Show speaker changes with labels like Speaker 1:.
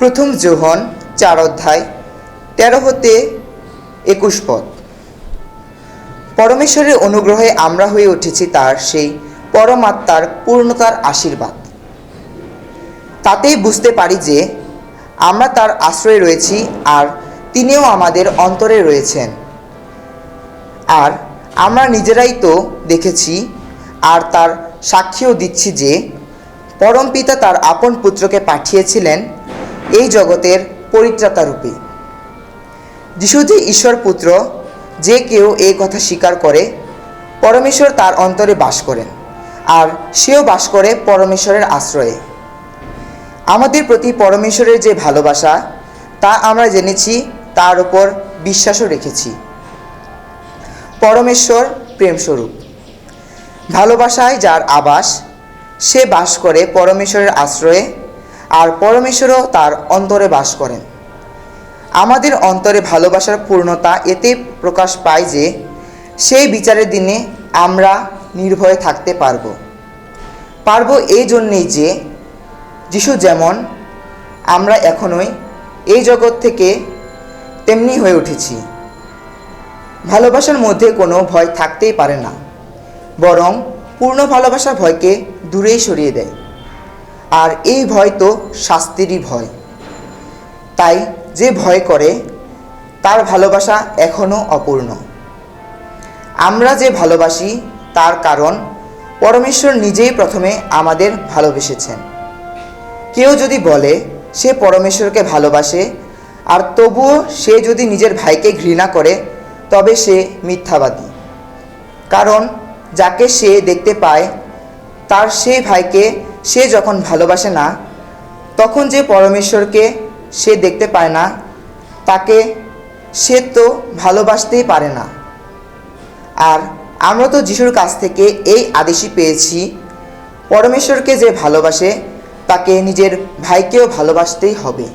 Speaker 1: প্রথম যোহন 4 অধ্যায় 13 হতে 21 পদ। পরমেশ্বরের অনুগ্রহে আমরা হয়ে উঠেছি তার সেই পরমাত্মার পূর্ণতার আশীর্বাদ। তাতেই বুঝতে পারি যে আমরা তার আশ্রয়ে রয়েছি আর তিনিও আমাদের অন্তরে রয়েছেন। আর আমরা নিজেরাই তো দেখেছি আর তার সাক্ষীও দিচ্ছি যে পরমপিতা তার আপন পুত্রকে পাঠিয়েছিলেন এই জগতের পরিত্রাতা রূপে। যিশু যে ঈশ্বর পুত্র, যে কেউ এই কথা স্বীকার করে পরমেশ্বর তার অন্তরে বাস করেন আর সেও বাস করে পরমেশ্বরের আশ্রয়ে। আমাদের প্রতি পরমেশ্বরের যে ভালোবাসা তা আমরা জেনেছি, তার উপর বিশ্বাসও রেখেছি। পরমেশ্বর প্রেমস্বরূপ। ভালোবাসায় যার আবাস, সে বাস করে পরমেশ্বরের আশ্রয়ে আর পরমেশ্বরও তার অন্তরে বাস করেন। আমাদের অন্তরে ভালোবাসার পূর্ণতা এতে প্রকাশ পায় যে সেই বিচারের দিনে আমরা নির্ভয়ে থাকতে পারবো এই জন্যেই যে যিশু যেমন আমরা এখনোই এই জগৎ থেকে তেমনি হয়ে উঠেছি। ভালোবাসার মধ্যে কোনো ভয় থাকতেই পারে না, বরং পূর্ণ ভালোবাসা ভয়কে দূরেই সরিয়ে দেয়। আর এই ভয় তো শাস্তিরই ভয়। তাই যে ভয় করে তার ভালোবাসা এখনও অপূর্ণ। আমরা যে ভালোবাসি তার কারণ পরমেশ্বর নিজেই প্রথমে আমাদের ভালোবেসেছেন। কেউ যদি বলে সে পরমেশ্বরকে ভালোবাসে আর তবুও সে যদি নিজের ভাইকে ঘৃণা করে, তবে সে মিথ্যাবাদী। কারণ যাকে সে দেখতে পায় তার সেই ভাইকে সে যখন ভালোবাসে না, তখন যে পরমেশ্বরকে সে দেখতে পায় না তাকে সে তো ভালোবাসতেই পারে না। আর আমরা তো যিশুর কাছ থেকে এই আদেশই পেয়েছি, পরমেশ্বরকে যে ভালোবাসে তাকে নিজের ভাইকেও ভালোবাসতেই হবে।